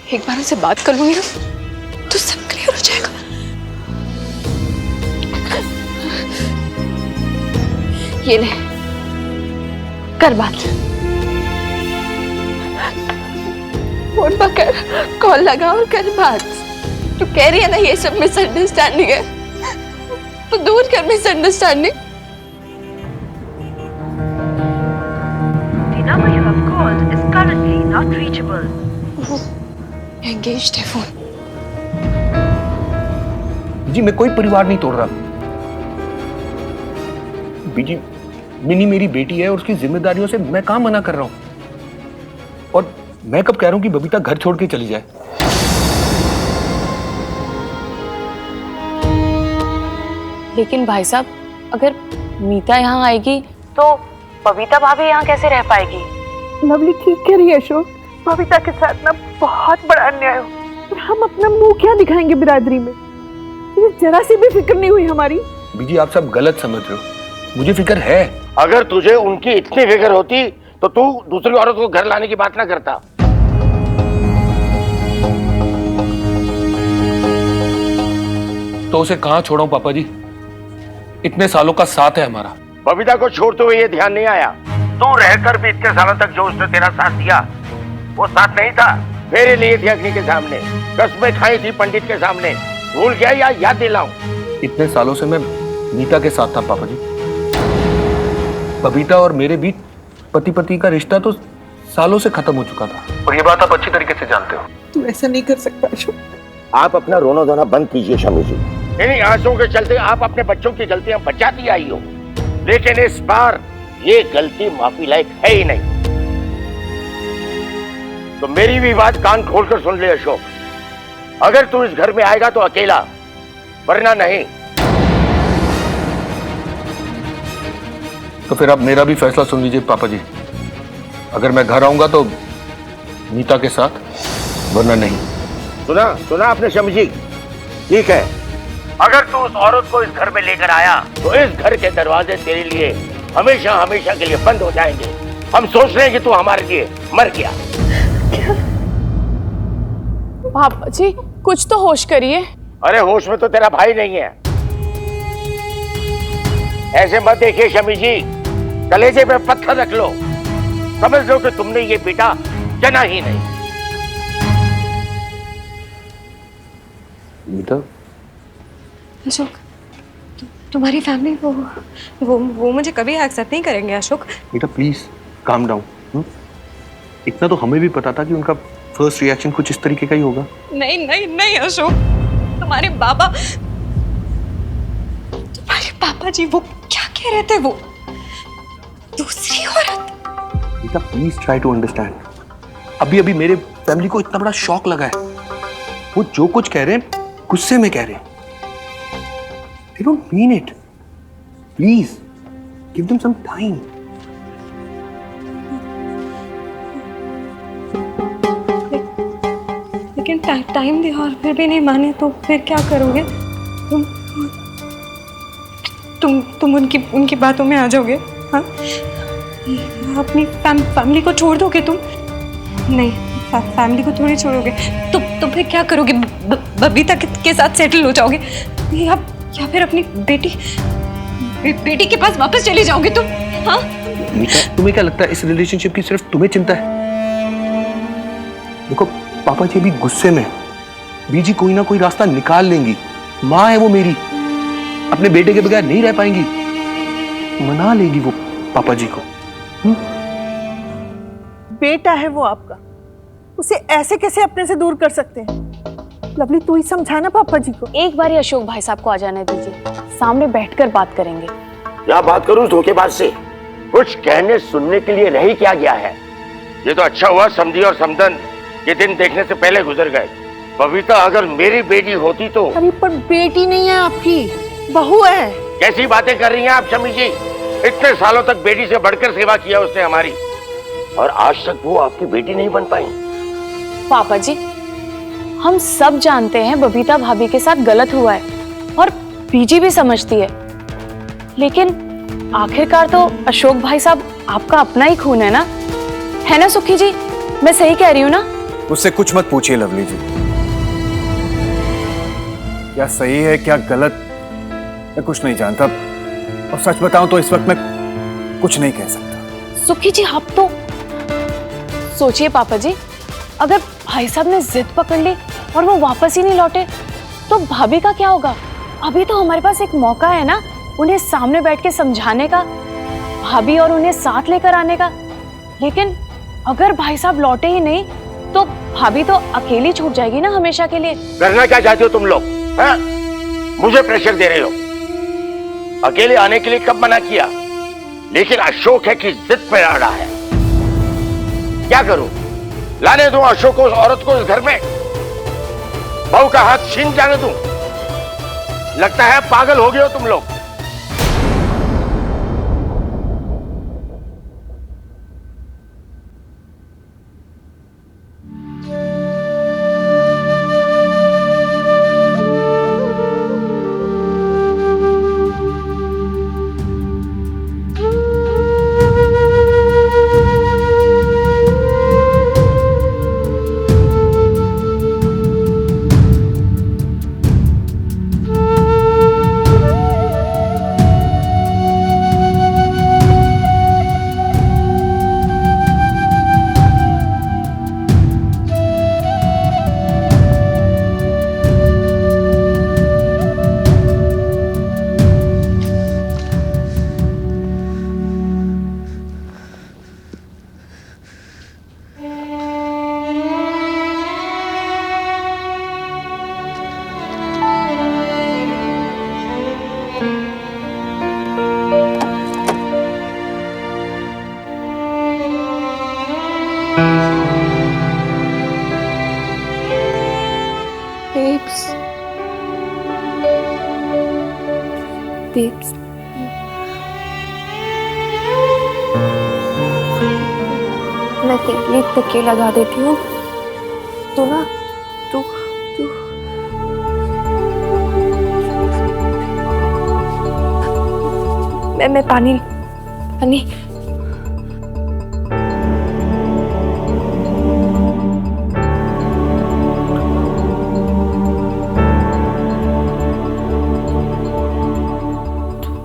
एक बार उनसे बात कर लूंगी ना तो सब क्लियर हो जाएगा। ये ले, कर बात। फोन पकड़, कॉल लगा और कर बात। तू कह रही है ना ये सब मिसअंडरस्टैंडिंग है, तो दूर कर misunderstanding. The number you have called is currently not reachable. Engaged है फोन। जी मैं कोई परिवार नहीं तोड़ रहा बीजी, मिनी मेरी बेटी है और उसकी जिम्मेदारियों से मैं कहां मना कर रहा हूं। और मैं कब कह रहा हूं कि बबीता घर छोड़ के चली जाए। लेकिन भाई साहब, अगर मीता यहाँ आएगी तो बबीता भाभी यहाँ कैसे रह पाएगी? लवली ठीक कह रही है अशोक, बबीता के साथ ना बहुत बड़ा अन्याय हो और हम अपना मुंह क्या दिखाएंगे बिरादरी में। तुझे जरा सी भी फिक्र नहीं हुई हमारी? बीजी आप सब गलत समझ रहे हो, मुझे फिक्र है। अगर तुझे उनकी इतनी फिक्र होती तो तू दूसरी औरत को घर लाने की बात ना करता। तो उसे कहां छोड़ाऊं पापा जी, इतने सालों का साथ है हमारा। बबीता को छोड़ते हुए ये ध्यान नहीं आया। तू रहकर भी इतने सालों तक जो उसने तेरा साथ दिया वो साथ नहीं था। मेरे लिए थी अग्नि के सामने, कसमें खाई थी पंडित के सामने। भूल गया या याद दिलाऊं? इतने सालों से मैं मीता के साथ था पापा जी। बबीता और मेरे बीच पति पति का रिश्ता तो सालों से खत्म हो चुका था और ये बात आप अच्छी तरीके से जानते हो। तू ऐसा नहीं कर सकता अशोक। आप अपना रोना धोना बंद कीजिए शमी जी। इन्हीं आंसुओं के चलते आप अपने बच्चों की गलतियां बचाती आई हो, लेकिन इस बार ये गलती माफी लायक है ही नहीं। तो मेरी भी बात कान खोलकर सुन ले अशोक, अगर तू इस घर में आएगा तो अकेला, वरना नहीं। तो फिर आप मेरा भी फैसला सुन लीजिए पापा जी, अगर मैं घर आऊंगा तो मीता के साथ, वरना नहीं। सुना सुना आपने शमी जी? ठीक है, अगर तू उस औरत को इस घर में लेकर आया तो इस घर के दरवाजे तेरे लिए हमेशा हमेशा के लिए बंद हो जाएंगे। हम सोच रहे हैं कि तू हमारे लिए मर गया। पापा जी कुछ तो होश करिए। अरे होश में तो तेरा भाई नहीं है। ऐसे मत देखिए शमी जी, कलेजे पे पत्थर रख लो, समझ लो कि तुमने ये बेटा जना ही नहीं। मीता, अशोक, तुम्हारी फैमिली वो मुझे कभी एक्सेप्ट नहीं करेंगे अशोक। मीता प्लीज काम डाउन। इतना तो हमें भी पता था कि उनका फर्स्ट रिएक्शन कुछ इस तरीके का ही होगा। नहीं नहीं नहीं अशोक, तुम्हारे पापा जी वो क्या कह रहे थे? वो दूसरी औरत। मीता प्लीज ट्राई टू अंडरस्टैंड। अभी अभी मेरे फैमिली को इतना बड़ा शॉक लगा है। वो जो कुछ कह रहे हैं गुस्से में कह रहे हैं। They don't mean it. Please give them some time. लेकिन टाइम दिया और फिर भी नहीं माने तो फिर क्या करोगे? तुम उनकी बातों में आ जाओगे? हाँ, अपनी फैमिली को छोड़ दोगे तुम? नहीं, फैमिली को थोड़ी छोड़ोगे। तो फिर क्या करोगे? बबीता के साथ सेटल हो जाओगे या फिर अपनी बेटी के पास वापस चले जाओगे तुम? हाँ? मीता, तुम्हें क्या लगता है इस रिलेशनशिप की सिर्फ तुम्हें चिंता है? देखो पापा जी भी गुस्से में, बीजी कोई ना कोई रास्ता निकाल लेंगी। माँ है वो मेरी, अपने बेटे के बगैर नहीं रह पाएंगी। मना लेगी वो पापा जी को। बेटा है वो आपका, उसे ऐसे कैसे अपने से दूर कर सकते हैं? लवली तू ही समझाना पापा जी को। एक बार ही अशोक भाई साहब को आ जाने दीजिए, सामने बैठकर बात करेंगे। क्या बात करूं धोखेबाज से? कुछ कहने सुनने के लिए रह क्या गया है? ये तो अच्छा हुआ समधी और समधन ये दिन देखने से पहले गुजर गए। बबीता अगर मेरी बेटी होती तो। अरे पर बेटी नहीं है आपकी, बहू है। कैसी बातें कर रही हैं आप शमी जी? इतने सालों तक बेटी से बढ़कर सेवा किया उसने हमारी, और आज तक वो आपकी बेटी नहीं बन पाई। पापा जी हम सब जानते हैं बबीता भाभी के साथ गलत हुआ है और बीजी भी समझती है, लेकिन आखिरकार तो अशोक भाई साहब आपका अपना ही खून है ना सुखी जी? मैं सही कह रही हूँ ना? मुझसे कुछ मत पूछिए लवली जी। क्या सही है क्या गलत मैं कुछ नहीं जानता, और सच बताऊं तो इस वक्त मैं कुछ नहीं कह सकता। सुखी जी आप तो सोचिए पापा जी, अगर भाई साहब ने जिद पकड़ ली और वो वापस ही नहीं लौटे तो भाभी का क्या होगा? अभी तो हमारे पास एक मौका है ना उन्हें सामने बैठ के समझाने का, भाभी और उन्हें साथ लेकर आने का। लेकिन अगर भाई साहब लौटे ही नहीं तो भाभी तो अकेली छूट जाएगी ना हमेशा के लिए। करना क्या चाहते हो तुम लोग? हैं? मुझे प्रेशर दे रहे हो? अकेले आने के लिए कब मना किया? लेकिन अशोक है कि जिद पे अड़ा है। क्या करूं? लाने दूं अशोक को, उस औरत को इस घर में? बहू का हाथ छीन जाने दूं? लगता है पागल हो गए हो तुम लोग। Babes. मैं तेरे लिए तकिए लगा देती हूँ। तू ना तू तू मैं पानी पानी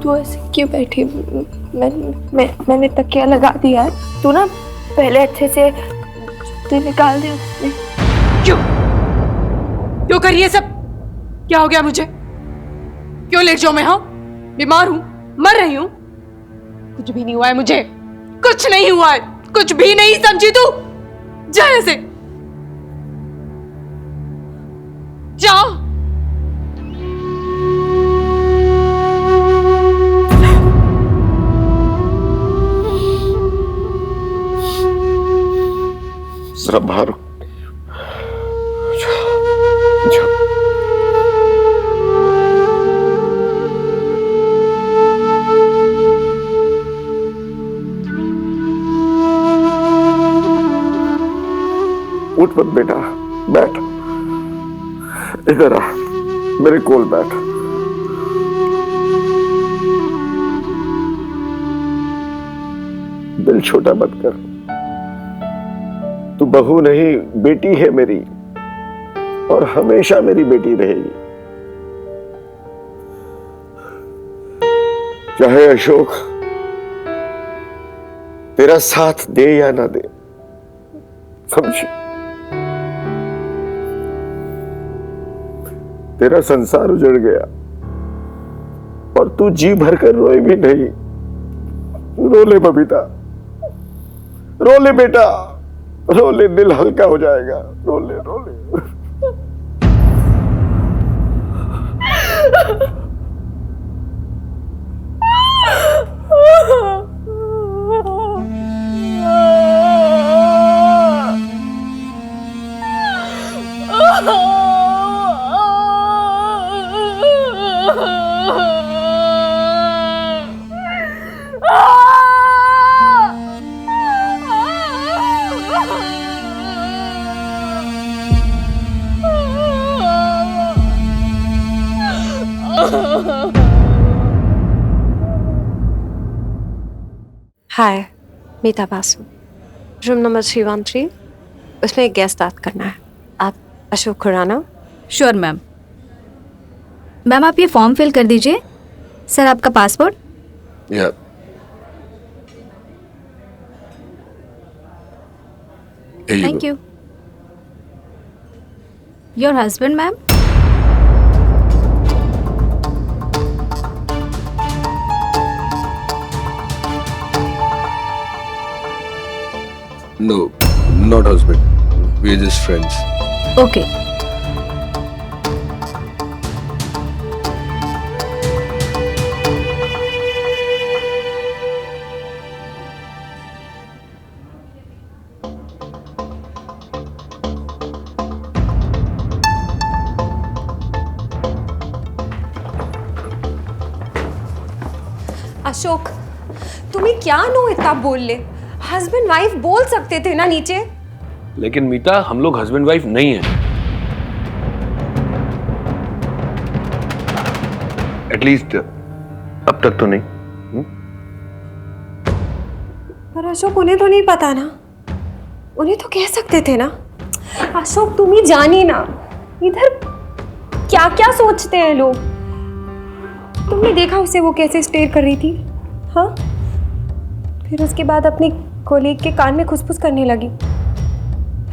तू ऐसे क्यों बैठी? मैंने तकिया लगा दिया है। तू ना पहले अच्छे से तू निकाल दे उसमें। क्यों कर रही है सब? क्या हो गया मुझे? क्यों लेट जाऊं मैं? हाँ, बीमार हूं, मर रही हूं। कुछ भी नहीं हुआ है मुझे, कुछ नहीं हुआ है, कुछ भी नहीं। समझी तू? जा ऐसे जा। जरा बाहर उठ मत बेटा, बैठ इधर आ, मेरे कोल बैठ। दिल छोटा मत कर, तू बहू नहीं बेटी है मेरी, और हमेशा मेरी बेटी रहेगी। चाहे अशोक तेरा साथ दे या ना दे, समझी? तेरा संसार उजड़ गया और तू जी भरकर रोए भी नहीं। रो ले बबीता, रो ले बेटा, रो ले, दिल हल्का हो जाएगा। रो ले रो ले। Hi, Meeta Basu. Room number 313. उसमें एक गेस्ट ऐड करना है। आप Ashok Khurana. Sure ma'am. Ma'am आप ये फॉर्म फिल कर दीजिए। सर आपका passport. Yeah thank you. Your husband ma'am. No, not husband, we are just friends. Okay. Ashok, तुम्हें क्या नो इतना बोल ले? हस्बैंड वाइफ बोल सकते थे ना नीचे। लेकिन मीता, हम लोग हस्बैंड वाइफ नहीं हैं। एटलीस्ट अब तक तो नहीं। पर अशोक, उन्हें तो नहीं पता ना। उन्हें तो कह सकते थे ना। अशोक, तुम ही जानी ना इधर क्या क्या सोचते हैं लोग। तुमने देखा उसे वो कैसे स्टेयर कर रही थी? हाँ, फिर उसके बाद अपनी कोलीग के कान में खुसफुस करने लगी।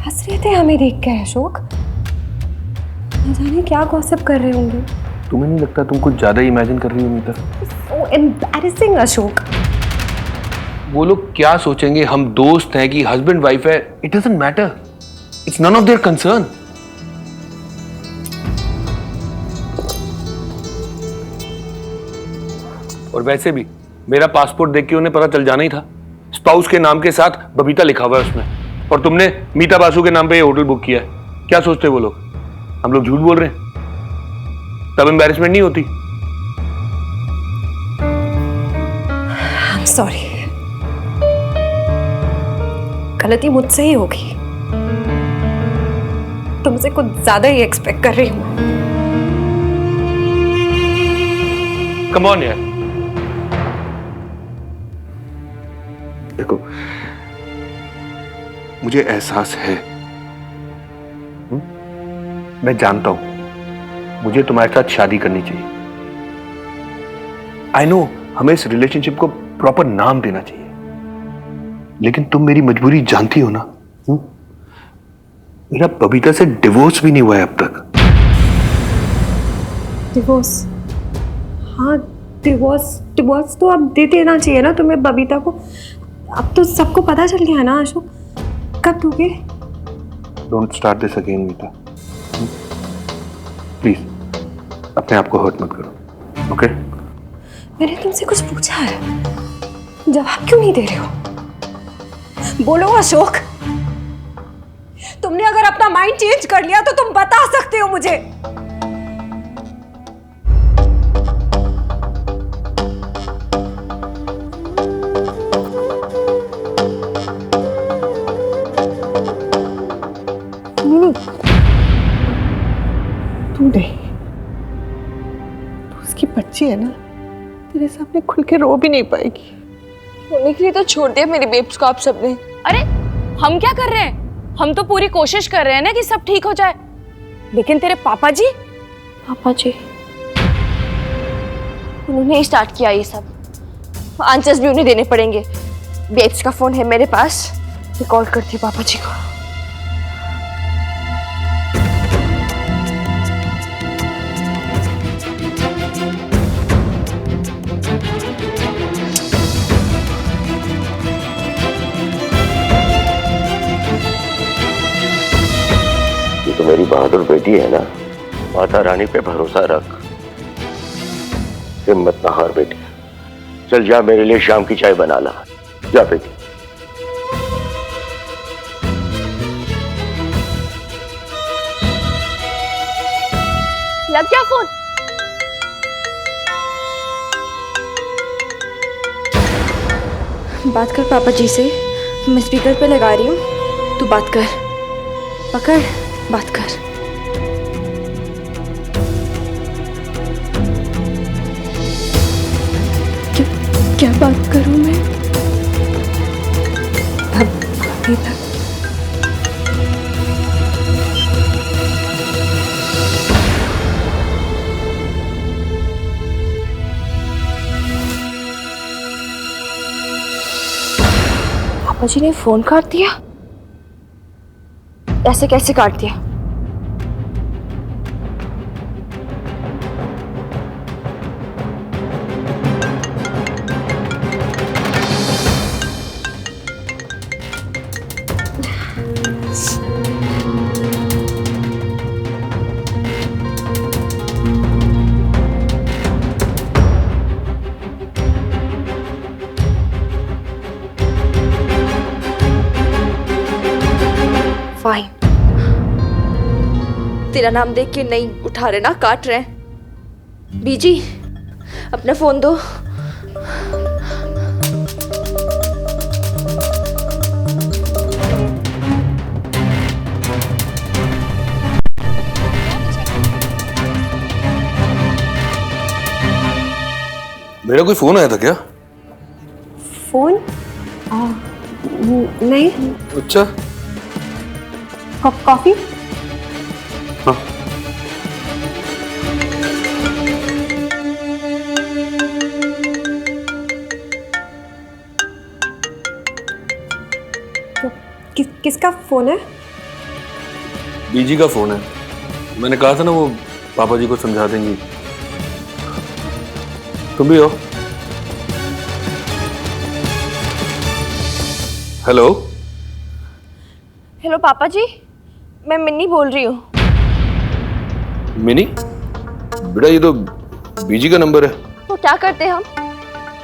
हंस रहे थे हमें देख के अशोक। न जाने क्या गॉसिप कर रहे होंगे। तुम्हें नहीं लगता तुम कुछ ज्यादा इमेजिन कर रही हो मीता? So embarrassing Ashok. वो लोग क्या सोचेंगे? हम दोस्त हैं कि हस्बैंड वाइफ है, it doesn't matter. It's none of their concern. और वैसे भी मेरा पासपोर्ट देख के उन्हें पता चल जाना ही था। स्पाउस के नाम के साथ बबीता लिखा हुआ है उसमें, और तुमने मीता बासु के नाम पे ये होटल बुक किया है। क्या सोचते वो लोग? हम लोग झूठ बोल रहे हैं? तब एम्बैरेसमेंट नहीं होती? I'm sorry। गलती मुझसे ही होगी। तुमसे कुछ ज्यादा ही एक्सपेक्ट कर रही हूँ। कम ऑन यार। देखो, मुझे एहसास है, मैं जानता हूं मुझे तुम्हारे साथ शादी करनी चाहिए। आई नो हमें इस रिलेशनशिप को प्रॉपर नाम देना चाहिए, लेकिन तुम मेरी मजबूरी जानती हो ना। मेरा बबीता से डिवोर्स भी नहीं हुआ है अब तक। डिवोर्स? हाँ, डिवोर्स तो अब दे देना चाहिए ना तुम्हें बबीता को। अब तो सबको पता चल गया ना अशोक। कब दोगे? Don't start this again Meeta, please अपने आप को हर्ट मत करो, ओके? मैंने तुमसे कुछ पूछा है, जवाब क्यों नहीं दे रहे हो? बोलो अशोक। तुमने अगर अपना माइंड चेंज कर लिया तो तुम बता सकते हो मुझे। तू नहीं, तू उसकी बच्ची है ना, तेरे सामने खुल के रो भी नहीं पाएगी। रोने के लिए तो छोड़ दिया मेरी बेब्स को आप सबने। अरे हम क्या कर रहे हैं? हम तो पूरी कोशिश कर रहे हैं ना कि सब ठीक हो जाए। लेकिन तेरे पापा जी उन्होंने ही स्टार्ट किया ये सब। आंसर्स भी उन्हें देने पड़ेंगे। बेब्स का फोन है मेरे पास, मैं कॉल करती हूँ पापा जी को। तो मेरी बहादुर बेटी है ना, माता रानी पे भरोसा रख, हिम्मत ना हार बेटी। चल जा, मेरे लिए शाम की चाय बना ला। जा बेटी। लग गया फोन? बात कर पापा जी से, मैं स्पीकर पे लगा रही हूँ, तू बात कर। पकड़, बात कर। क्या बात करूं मैं? अभी तक पापा जी ने फोन काट दिया? ऐसे कैसे काट दिया? फाइन, तेरा नाम देख के नहीं उठा रहे ना, काट रहे हैं। बीजी, अपना फोन दो। मेरा कोई फोन आया था क्या? फोन? नहीं। अच्छा। कॉफी? हाँ। किसका फोन है? बीजी का फोन है। मैंने कहा था ना वो पापा जी को समझा देंगी। तुम भी हो? हेलो। हेलो पापा जी, मैं मिन्नी बोल रही हूँ। मिनी? बेटा ये तो बीजी का नंबर है। तो क्या करते हम?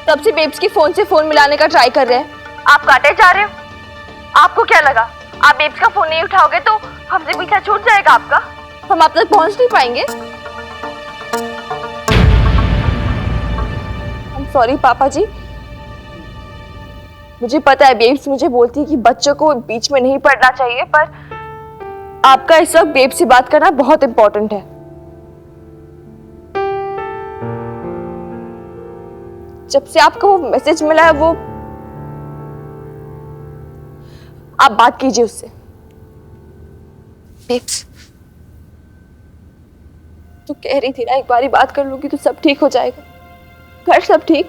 तब से बेब्स की फोन से फोन मिलाने का ट्राई कर रहे हैं, आप काटे जा रहे हो। आपको क्या लगा आप बेब्स का फोन नहीं उठाओगे तो हमसे पीछा छूट जाएगा आपका? हम आप तक पहुंच नहीं पाएंगे। सॉरी पापा जी, मुझे पता है बेब्स मुझे बोलती है कि बच्चों को बीच में नहीं पढ़ना चाहिए, पर आपका इस वक्त बेब्स से बात करना बहुत इंपॉर्टेंट है। जब से आपको वो मैसेज मिला है, वो आप बात कीजिए उससे। बेब्स, तू कह रही थी ना एक बारी बात कर लूंगी तो सब ठीक हो जाएगा। घर सब ठीक?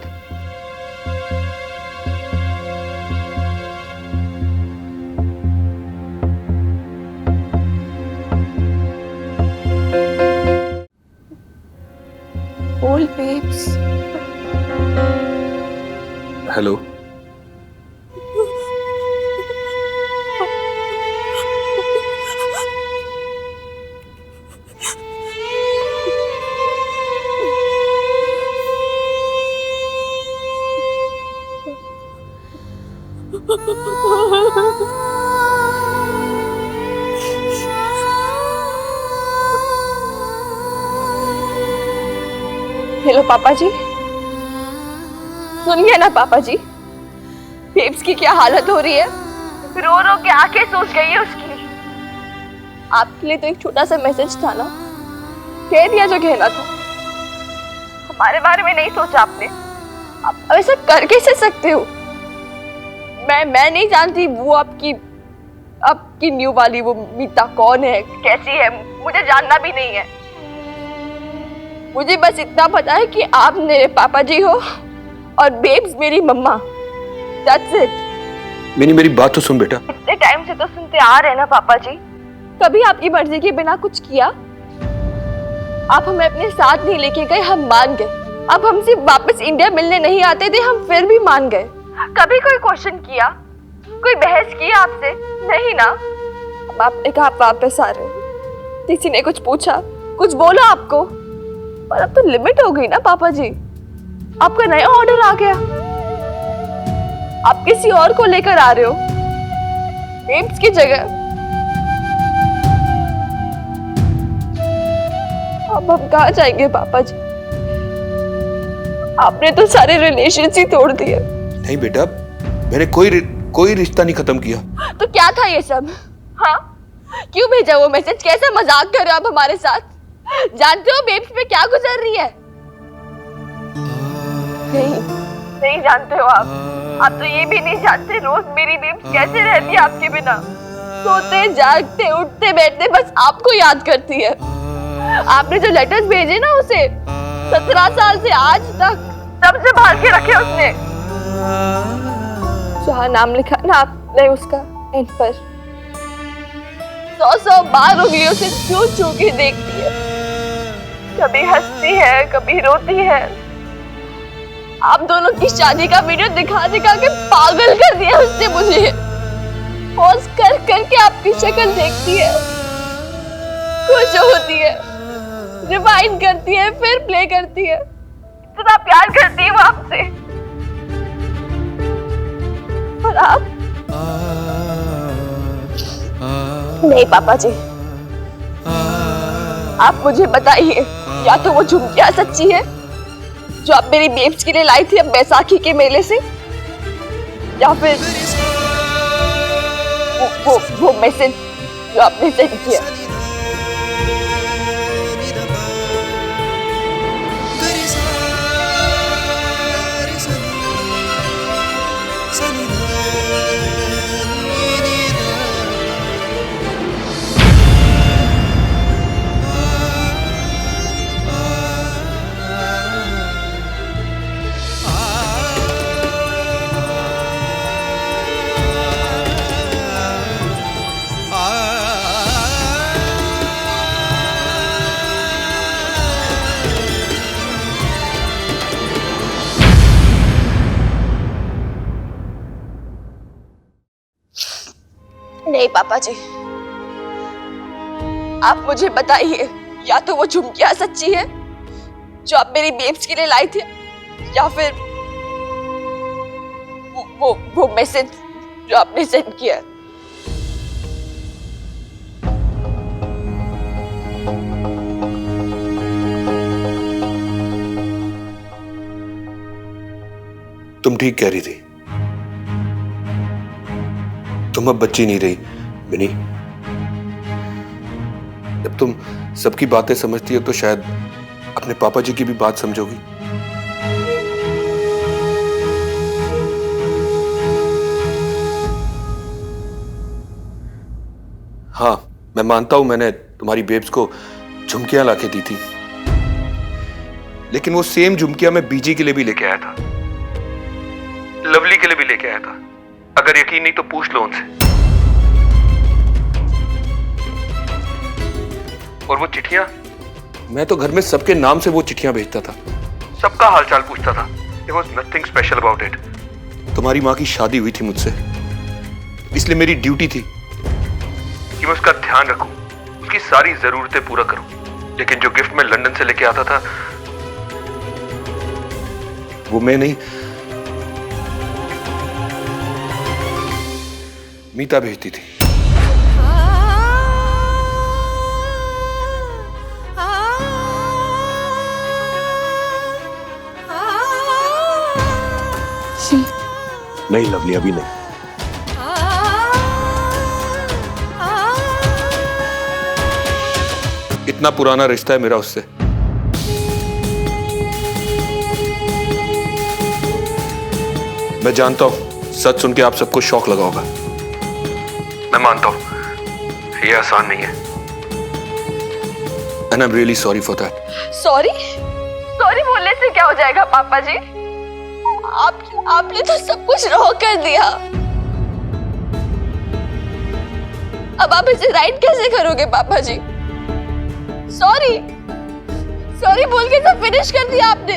बोल बेब्स। हेलो। हेलो पापा जी, सुनिए ना पापा जी, बेब्स की क्या हालत हो रही है। रो रो के आंखें सूज गई है उसकी। आपके लिए तो एक छोटा सा मैसेज था ना, कह दिया जो कहना था। हमारे बारे में नहीं सोचा आपने। आप ऐसा कर कैसे सकते हो? मैं नहीं जानती वो आपकी न्यू वाली वो मीता कौन है, कैसी है, मुझे जानना भी नहीं है। मुझे बस इतना पता है कि आप मेरे पापा जी हो और बेब्स मेरी मम्मा। That's it. मिनी मेरी बात तो सुन बेटा। इतने टाइम से तो सुनते आ रहे हैं ना पापा जी। कभी आपकी मर्जी के बिना कुछ किया? आप हमें अपने साथ नहीं लेके गए, हम मान गए। आप हमसे वापस इंडिया मिलने नहीं आते थे, हम फिर भी मान गए। कभी कोई क्वेश्चन किया, कोई बहस की आपसे? नहीं ना। अब आपने कहा आप वापस आ रहे हो, किसी ने कुछ पूछा, कुछ बोला आपको? पर अब तो लिमिट हो गई ना पापा जी। आपका नया ऑर्डर आ गया, आप किसी और को लेकर आ रहे हो बेब्स की जगह। अब हम कहाँ जाएंगे पापा जी? आपने तो सारे रिलेशन ही तोड़ दिए। नहीं बेटा, मैंने कोई रिश्ता नहीं खत्म किया। तो क्या था ये सब? हाँ, क्यों भेजा वो मैसेज? कैसा मजाक कर रहे हो आप हमारे साथ? जानते हो बेब्स पे क्या गुजर रही है? नहीं जानते हो आप तो ये भी नहीं जानते रोज मेरी बेब्स कैसे रहती है आपके बिना। सोते जागते उठते बैठते बस आपको याद करती है। आपने जो लेटर्स भेजे ना उसे, 17 साल से आज तक सबसे भाल के रखे उसने। जहाँ नाम लिखा ना आपने उसका एंड पर 100 बार उंगलियों से छू छू के देखती है, कभी हंसती है कभी रोती है। आप दोनों की शादी का वीडियो दिखा दिखा के पागल कर दिया उसने मुझे। पॉज कर करके आपकी शक्ल देखती है, खुश होती है, रिवाइंड करती है, फिर प्ले करती है। इतना प्यार करती है वो आपसे। और आप नहीं पापा जी, आप मुझे बताइए, या तो वो झुमकियां सच्ची है जो आप मेरी बेब्स के लिए लाई थी अब बैसाखी के मेले से, या फिर वो मैसेज जो आपने सेंड किया। नहीं पापा जी, आप मुझे बताइए, या तो वो झुमकियां सच्ची है जो आप मेरी बेब्स के लिए लाई थी, या फिर वो मैसेज जो आपने सेंड किया। तुम ठीक कह रही थी, तुम अब बच्ची नहीं रही मिनी। जब तुम सबकी बातें समझती हो तो शायद अपने पापा जी की भी बात समझोगी। हाँ, मैं मानता हूं मैंने तुम्हारी बेब्स को झुमकियां लाके दी थी, लेकिन वो सेम झुमकियां मैं बीजी के लिए भी लेके आया था, लवली के लिए भी लेके आया था। अगर यकीन नहीं तो पूछ लो उनसे। और वो चिट्ठियां, मैं तो घर में सबके नाम से वो चिट्ठियां भेजता था, सबका हालचाल पूछता था। There was nothing special about it. तुम्हारी माँ की शादी हुई थी मुझसे, इसलिए मेरी ड्यूटी थी कि मैं उसका ध्यान रखूं, उसकी सारी जरूरतें पूरा करूं। लेकिन जो गिफ्ट मैं लंदन से लेके आता था वो मैं नहीं, मीता भेजती थी। नहीं लवली, अभी नहीं। इतना पुराना रिश्ता है मेरा उससे। मैं जानता हूं सच सुन के आप सबको शॉक लगा होगा, मैं मानता हूं ये आसान नहीं है। And I'm really sorry for that. Sorry? Sorry बोलने से क्या हो जाएगा पापा जी? आपने तो सब कुछ रॉन्ग कर दिया। अब आप इसे राइट कैसे करोगे पापा जी? सॉरी सॉरी बोल के सब फिनिश कर दिया आपने।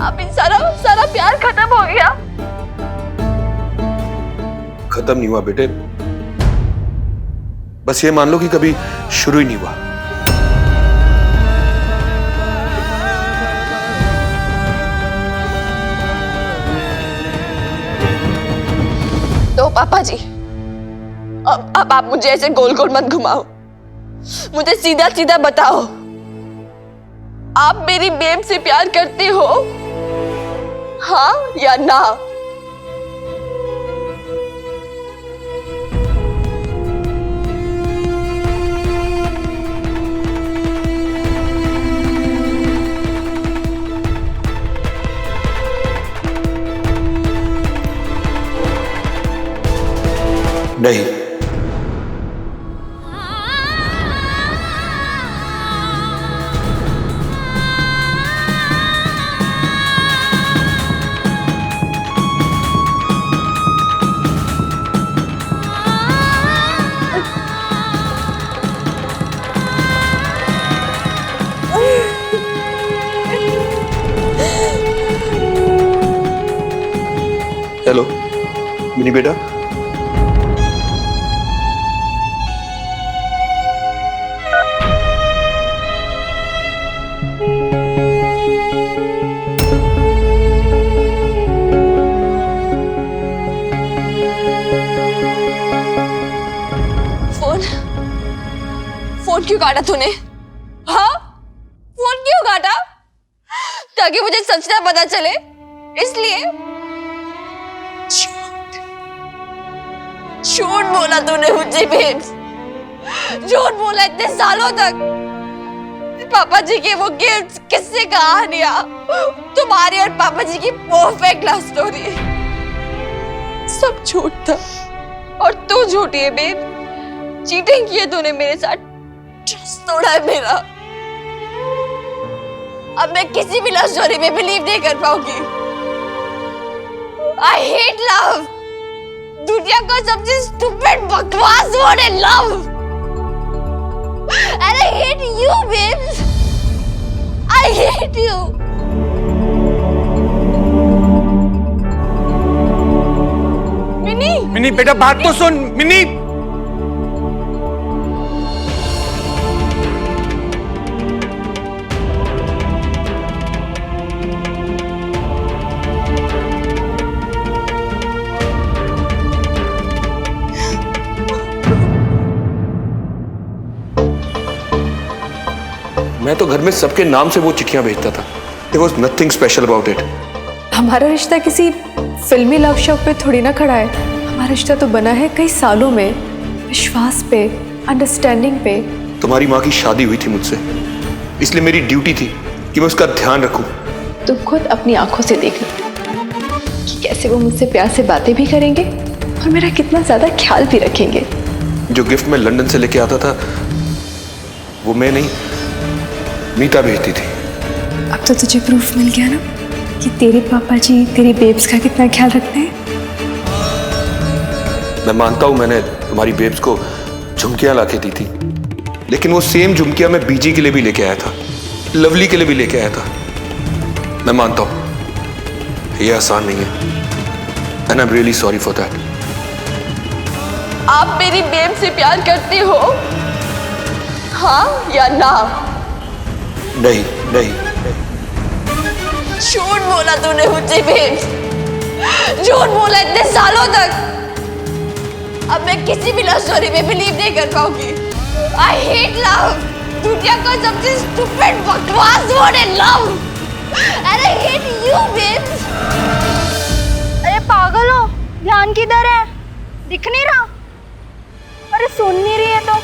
अब सारा प्यार खत्म हो गया। खत्म नहीं हुआ बेटे, बस ये मान लो कि कभी शुरू ही नहीं हुआ। तो पापा जी, अब आप मुझे ऐसे गोल गोल मत घुमाओ, मुझे सीधा सीधा बताओ, आप मेरी बेब से प्यार करते हो, हाँ या ना? नहीं, मिनी बेटा, फोन क्यों काटा तूने? हाँ, फोन क्यों काटा? ताकि मुझे सच ना पता चले, इसलिए झूठ बोला तूने मुझे बेब्स, झूठ बोला इतने सालों तक। पापा जी के वो गिफ्ट्स, किस्से, कहानियां, तुम्हारी और पापा जी की परफेक्ट लव स्टोरी, सब झूठ था। और तू झूठी है बेब, चीटिंग की है तूने मेरे साथ, ट्रस्ट तोड़ा है मेरा। अब मैं किसी भी लव स्टोरी में बिलीव नहीं कर पाऊंगी। I hate love. दुनिया का सबसे स्टूपिड बकवास वर्ड है love. And I hate you babes, I hate you. Mini, Mini बेटा बात तो सुन। मिनी, मैं तो घर में सबके नाम से वो चिट्ठियां भेजता था। There was nothing special about it. हमारा रिश्ता किसी फिल्मी लव शॉप पे थोड़ी ना खड़ा है। हमारा रिश्ता तो बना है कई सालों में, विश्वास पे, अंडरस्टैंडिंग पे। तुम्हारी माँ की शादी हुई थी मुझसे, इसलिए मेरी ड्यूटी थी कि मैं उसका ध्यान रखूं। तुम खुद अपनी आंखों से देख लो कि कैसे वो मुझसे प्यार से बातें भी करेंगे और मेरा कितना ज्यादा ख्याल भी रखेंगे। जो गिफ्ट मैं लंदन से लेके आता था वो मैं नहीं, मीता भेजती थी। अब तो तुझे प्रूफ मिल गया ना कि तेरे पापा जी तेरी बेब्स का कितना ख्याल रखते हैं। मैं मानता हूं मैंने तुम्हारी बेब्स को झुमकियां लाके दी थी, लेकिन वो सेम झुमकियां मैं बीजी के लिए भी लेके आया था, लवली के लिए भी लेके आया था। मैं मानता हूं ये आसान नहीं है, and I am really sorry for that. आप मेरी बेब से प्यार करते हो, हाँ या ना? नहीं नहीं, झूठ बोला तूने मुझे बेब, झूठ बोला इतने सालों तक। अब मैं किसी भी लव स्टोरी में बिलीव नहीं कर पाऊंगी। I hate love. दुनिया का सबसे स्टूपिड बकवास वर्ड है love. And I hate you babe. अरे पागल हो, ध्यान किधर है? दिख नहीं रहा? अरे सुन नहीं रही है तो?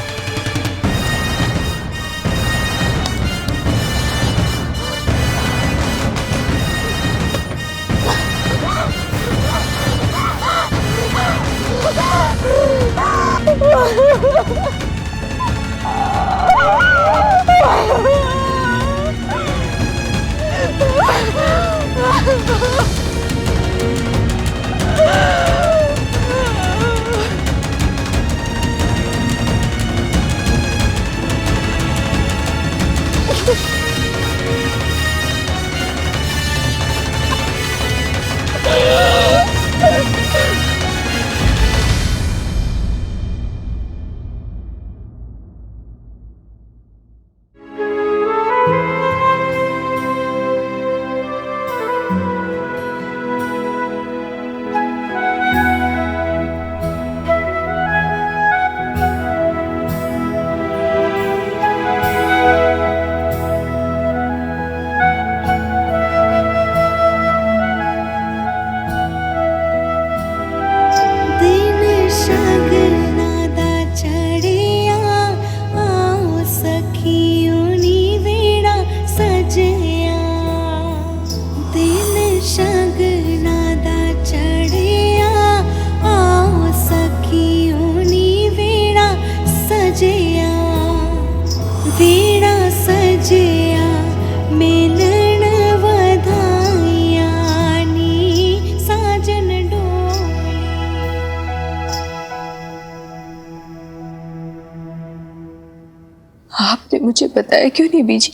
आपने मुझे बताया क्यों नहीं बीजी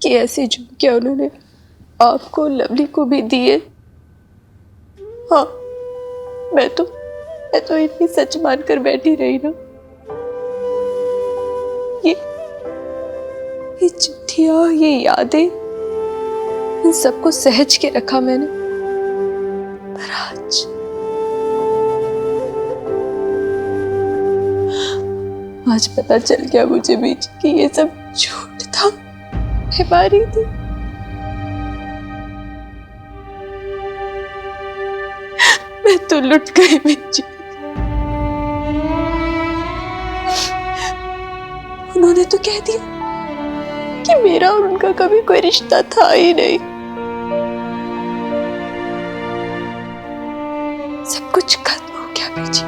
कि ऐसे झुमकियां उन्होंने आपको, लवली को भी दिए? हाँ, मैं तो इतनी सच मानकर बैठी रही ना। ये चिट्ठियाँ, ये यादें, इन सबको सहज के रखा मैंने। पर आज पता चल गया मुझे बीच कि ये सब झूठ था, बीमारी थी। मैं तो लुट गई बीच। उन्होंने तो कह दिया कि मेरा और उनका कभी कोई रिश्ता था ही नहीं। सब कुछ खत्म हो गया बीजी,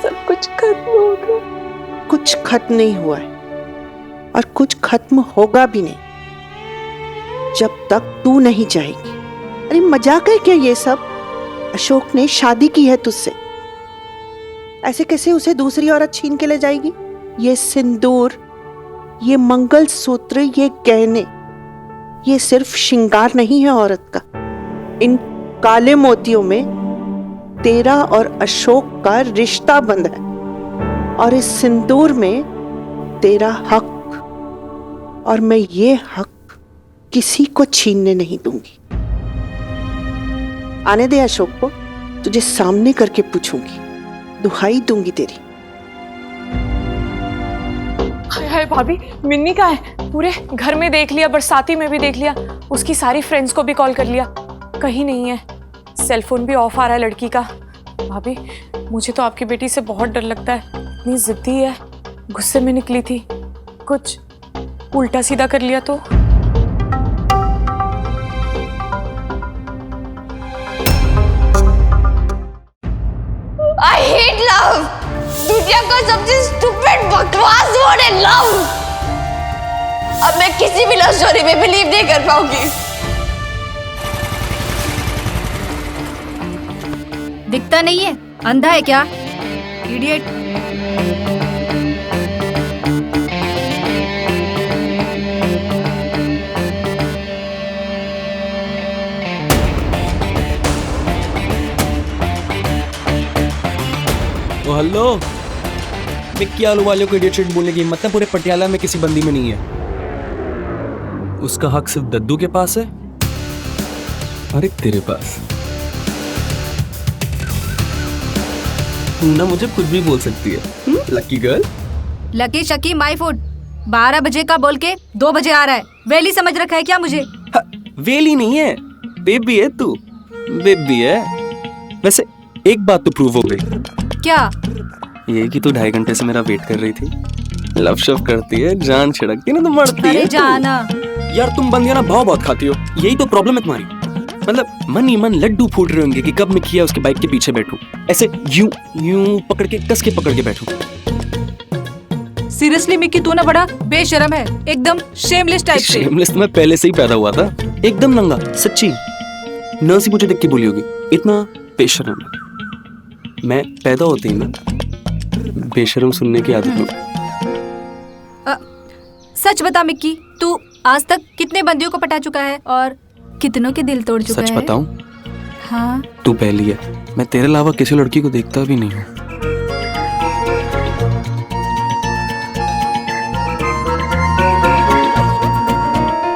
सब कुछ खत्म हो गया। कुछ खत्म नहीं हुआ है और कुछ खत्म होगा भी नहीं जब तक तू नहीं चाहेगी। अरे मजाक है क्या ये सब? अशोक ने शादी की है तुझसे, ऐसे कैसे उसे दूसरी औरत छीन के ले जाएगी? ये सिंदूर, ये मंगलसूत्र, ये गहने, ये सिर्फ श्रृंगार नहीं है औरत का। इन काले मोतियों में तेरा और अशोक का रिश्ता बंधा है और इस सिंदूर में तेरा हक, और मैं ये हक किसी को छीनने नहीं दूंगी। आने दे अशोक को, तुझे सामने करके पूछूंगी, दुहाई दूंगी तेरी। हाय हाय भाभी, मिन्नी कहाँ है? पूरे घर में देख लिया, बरसाती में भी देख लिया, उसकी सारी फ्रेंड्स को भी कॉल कर लिया, कहीं नहीं है। सेल फोन भी ऑफ आ रहा है लड़की का। भाभी, मुझे तो आपकी बेटी से बहुत डर लगता है, इतनी जिद्दी है। गुस्से में निकली थी, कुछ उल्टा सीधा कर लिया तो। I hate love. दुनिया का सबसे स्टूपिड बकवास वर्ड है लव। अब मैं किसी भी लव स्टोरी में बिलीव नहीं कर पाऊंगी। दिखता नहीं है, अंधा है क्या? इडियट। ओ हेलो, मिक्की आलू वाले को इडियट शिट बोलने की हिम्मत है पूरे पटियाला में किसी बंदी में नहीं है। उसका हक सिर्फ दद्दू के पास है, अरे तेरे पास। तू ना मुझे कुछ भी बोल सकती है, lucky girl. Lucky shaky my food. 12 बजे का बोल के 2 बजे आ रहा है। वेली समझ रखा है क्या मुझे? वेली नहीं है, बेबी है तू, बेबी है। वैसे एक बात तो प्रूव हो गई। क्या? ये कि तू 2.5 घंटे से मेरा वेट कर रही थी। लव शव करती है, जान छिड़कती है ना तो मरती है। अरे जाना यार, तुम बंदियां ना भाव बहुत खाती हो, यही तो प्रॉब्लम है तुम्हारी। मतलब मन ही मन लड्डू फूट रहे होंगे कि कब मैं किया उसके बाइक के पीछे बैठूं, ऐसे यूं यूं पकड़ के कस के पकड़ के बैठूं। सीरियसली मिक्की, तू ना बड़ा बेशरम है, एकदम शेमलेस टाइप से। शेमलेस तो मैं पहले से ही पैदा हुआ था, एकदम नंगा, सच्ची। नर्स ही मुझे देख के बोली होगी, इतना बेशरम है। मैं पैदा होते ही ना बेशरम सुनने की आदत में। सच बता मिक्की, तू आज तक कितने बंदियों को पटा चुका है और कितनों के दिल तोड़ चुका है? सच बताऊं? हाँ। तू पहली है, मैं तेरे अलावा किसी लड़की को देखता भी नहीं हूँ।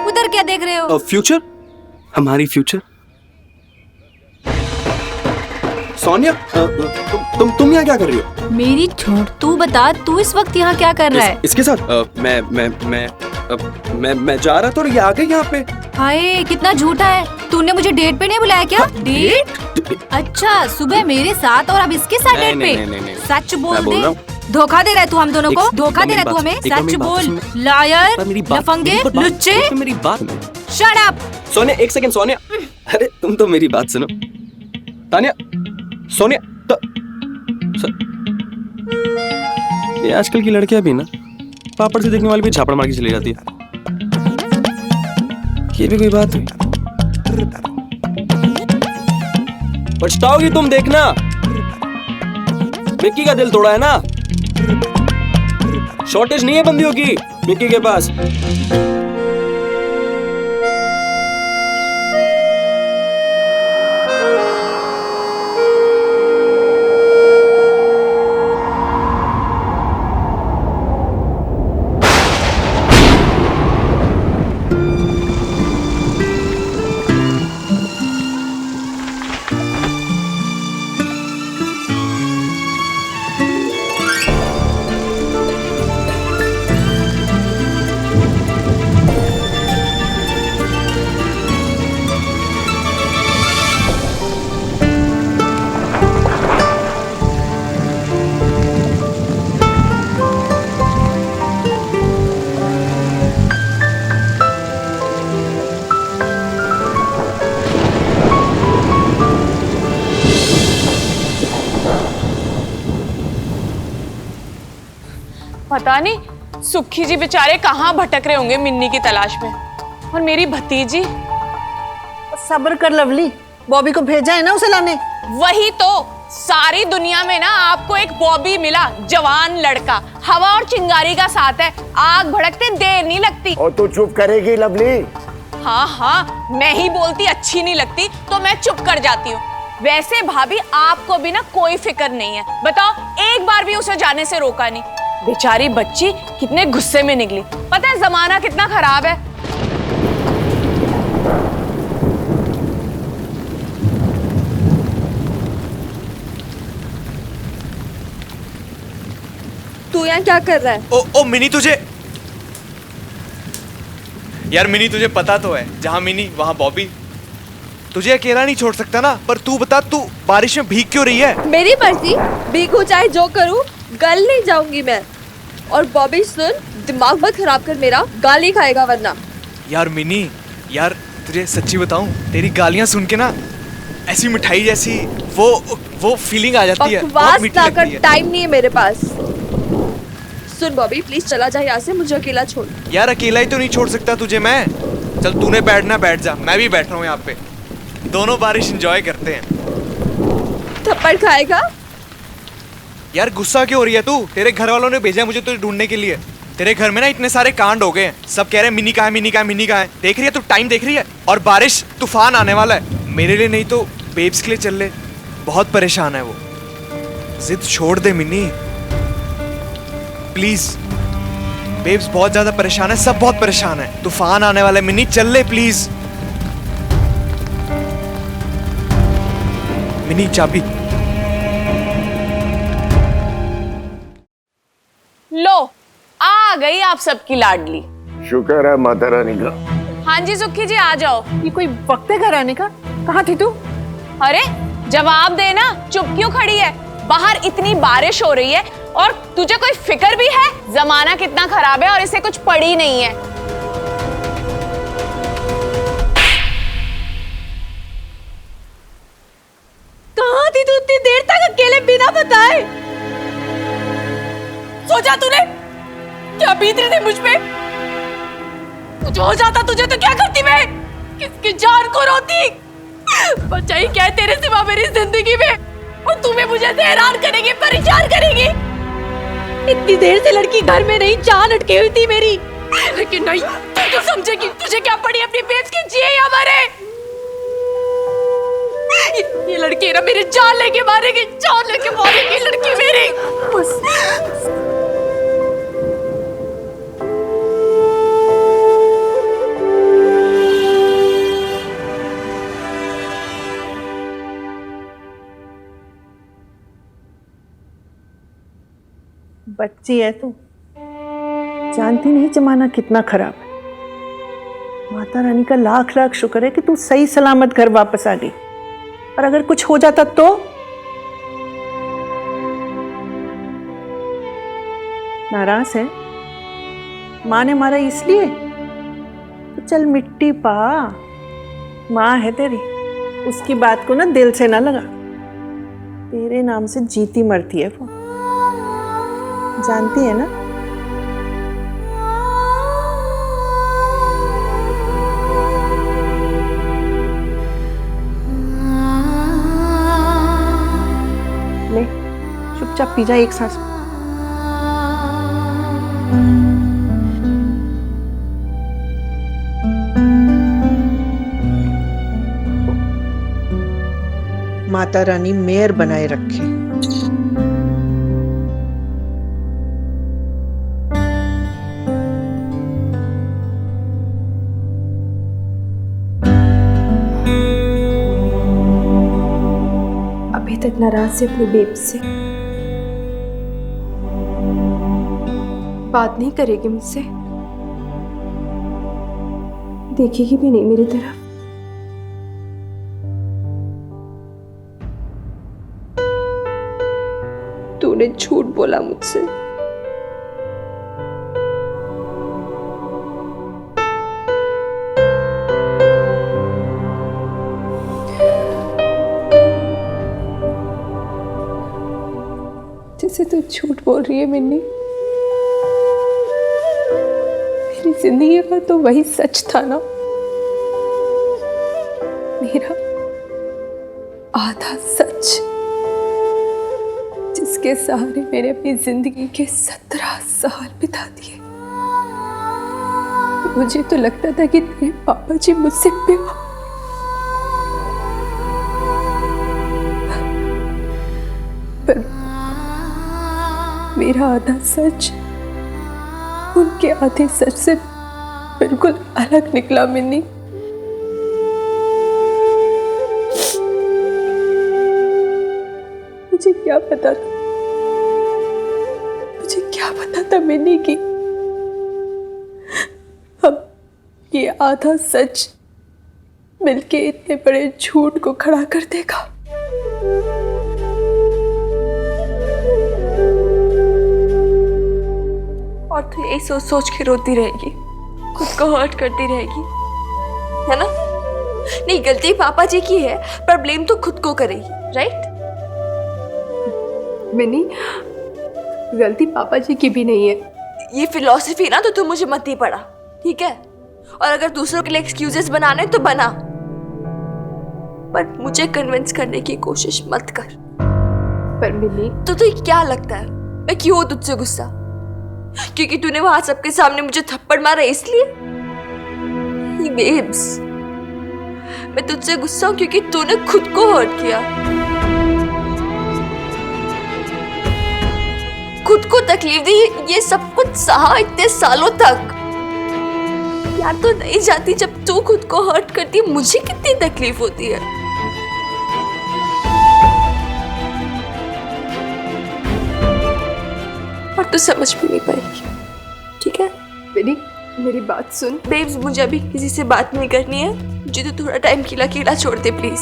उधर क्या देख रहे हो? फ्यूचर, हमारी फ्यूचर। सोनिया, तुम यहाँ क्या कर रही हो? मेरी छोड़, तू बता, तू इस वक्त यहाँ क्या कर रहा है? इसके साथ? मैं जा रहा था और ये आ गई यहाँ पे। हाय, कितना झूठा है। तूने मुझे डेट पे नहीं बुलाया क्या? डेट? अच्छा, सुबह मेरे साथ और अब इसके साथ डेट पे? नहीं। सच बोल दे, धोखा दे रहा है तू हम दोनों को, धोखा दे रहा है तू हमें। सच बोल, लायर, लफंगे, लुच्चे। मेरी बात सुनो। Shut up. सोनिया, एक सेकंड सोनिया। अरे तुम तो मेरी बात सुनो। तानिया, सोनिया तो ये आजकल की लड़कियां भी ना पापड़ से देखने वाली भी झापड़ मार के चली जाती है। ये भी कोई बात हुई? पछताओगी तुम, देखना। मिक्की का दिल तोड़ा है ना, शॉर्टेज नहीं है बंदियों की मिक्की के पास। पता नहीं सुखी जी बेचारे कहाँ भटक रहे होंगे मिन्नी की तलाश में। और मेरी भतीजी। सब्र कर लवली, बॉबी को भेजा है ना उसे लाने। वही तो, सारी दुनिया में ना आपको एक बॉबी मिला, जवान लड़का, हवा और चिंगारी का साथ है, आग भड़कते देर नहीं लगती। और तू चुप करेगी लवली? हाँ हाँ, मैं ही बोलती अच्छी नहीं लगती तो मैं चुप कर जाती हूँ। वैसे भाभी आपको भी ना कोई फिक्र नहीं है, बताओ एक बार भी उसे जाने से रोका नहीं। बेचारी बच्ची कितने गुस्से में निकली, पता है जमाना कितना खराब है। तू यहाँ क्या कर रहा है? ओ मिनी, तुझे यार मिनी तुझे पता तो है, जहां मिनी वहां बॉबी। तुझे अकेला नहीं छोड़ सकता ना, पर तू बता, तू बारिश में भीग क्यों रही है? मेरी मर्जी, भीगू चाहे जो करूँ, गल नहीं जाऊंगी मैं। और बॉबी सुन, दिमाग मत खराब कर मेरा, गाली खाएगा वरना। यार मिनी, यार तुझे सच्ची बताऊं, तेरी गालियां सुन के ना ऐसी मिठाई जैसी वो फीलिंग आ जाती है, बहुत बकवास मीठी ना लगती कर, है। टाइम नहीं है मेरे पास। सुन बॉबी प्लीज चला जा यहाँ से, मुझे अकेला छोड़। यार अकेला ही तो नहीं छोड़ सकता तुझे मैं। चल तूने बैठना बैठ जा, मैं भी बैठ रहा हूँ यहाँ पे, दोनों बारिश एंजॉय करते हैं। थप्पड़ खाएगा? यार गुस्सा क्यों हो रही है तू? तेरे घर वालों ने भेजा है मुझे तुझे ढूंढने के लिए। तेरे घर में ना इतने सारे कांड हो गए हैं, सब कह रहे हैं मिनी कहाँ है, मिनी कहाँ है, मिनी कहाँ है। देख रही है तू, टाइम देख रही है? और बारिश तूफान आने वाला है, मेरे लिए नहीं तो बेब्स के लिए चल ले। बहुत परेशान है वो, जिद छोड़ दे मिनी प्लीज। बेब्स बहुत ज्यादा परेशान है, सब बहुत परेशान है, तूफान आने वाला है मिनी, चल ले प्लीज। मिनी चाबी लो, आ गई आप सबकी लाडली। शुक्र है माता रानी का। हाँ जी सुखी जी, आ जाओ। ये कोई वक्त है घर आने का? कहाँ थी तू? अरे जवाब देना, चुप क्यों खड़ी है? बाहर इतनी बारिश हो रही है और तुझे कोई फिक्र भी है? जमाना कितना खराब है और इसे कुछ पड़ी नहीं है। कहाँ थी तू इतनी देर तक अकेले बिना बताए? सोचा तूने क्या बीत रही थी मुझ पे? कुछ हो जाता तुझे तो क्या करती मैं? किसकी जान को रोती? बचा ही क्या है तेरे सिवा मेरी जिंदगी में? और तुम्हें मुझे हैरान करेगी, परेशान करेगी। इतनी देर से लड़की घर में नहीं, जान अटकी हुई थी मेरी, लेकिन नहीं, तू तो समझेगी। तुझे क्या पड़ी अपनी बेब्स की, जिए या मरे? ये लड़की ना मेरी जान लेके मारेगी, जान लेके मारेगी लड़की मेरी। बस बच्ची है तू, जानती नहीं जमाना कितना खराब है। माता रानी का लाख लाख शुक्र है कि तू सही सलामत घर वापस आ गई, और अगर कुछ हो जाता तो? नाराज है? माँ ने मारा इसलिए? तो चल मिट्टी पा, माँ है तेरी, उसकी बात को ना दिल से ना लगा। तेरे नाम से जीती मरती है वो, जानती है ना? ले चुपचाप पी जा एक सांस। माता रानी मेहर बनाए रखे। अभी तक नाराज से अपनी बेब से बात नहीं करेगी मुझसे, देखेगी भी नहीं मेरी तरफ। तूने झूठ बोला मुझसे, जैसे तू झूठ बोल रही है मिन्नी। जिंदगी का तो वही सच था ना, मेरा आधा सच, जिसके सहारे मैंने अपनी जिंदगी के 17 साल बिता दिए। मुझे तो लगता था कि तेरे पापा जी मुझसे बेवफा, पर मेरा आधा सच उनके आधे सच से बिल्कुल अलग निकला मिन्नी। मुझे क्या पता था मिन्नी की अब ये आधा सच मिलके इतने बड़े झूठ को खड़ा कर देगा। और तो यही सोच सोच के रोती रहेगी, खुद को हर्ट करती रहेगी, है ना? नहीं, गलती पापा जी की है, पर ब्लेम तो खुद को करेगी, राइट? मिनी, गलती पापा जी की भी नहीं है। ये फिलॉसफी ना तो तुम मुझे मत ही पड़ा, ठीक है? और अगर दूसरों के लिए एक्सक्यूजेस बनाने तो बना, पर मुझे कन्विंस करने की कोशिश मत कर। पर मिनी, तो तुझे क्या लगता है मैं क्यों हूं तुझसे गुस्सा? क्योंकि तूने वहां सबके सामने मुझे थप्पड़ मारा इसलिए? बेब्स, मैं तुझसे गुस्सा हूं क्योंकि तूने खुद को हर्ट किया, खुद को तकलीफ दी, ये सब कुछ सहा इतने सालों तक। यार तो नहीं जाती, जब तू खुद को हर्ट करती है मुझे कितनी तकलीफ होती है। और तू समझ भी नहीं पाएगी, ठीक है? मेरी बात सुन। बेब्स, मुझे अभी किसी से बात नहीं करनी है, मुझे तो थोड़ा टाइम के लिए अकेला छोड़ दे प्लीज।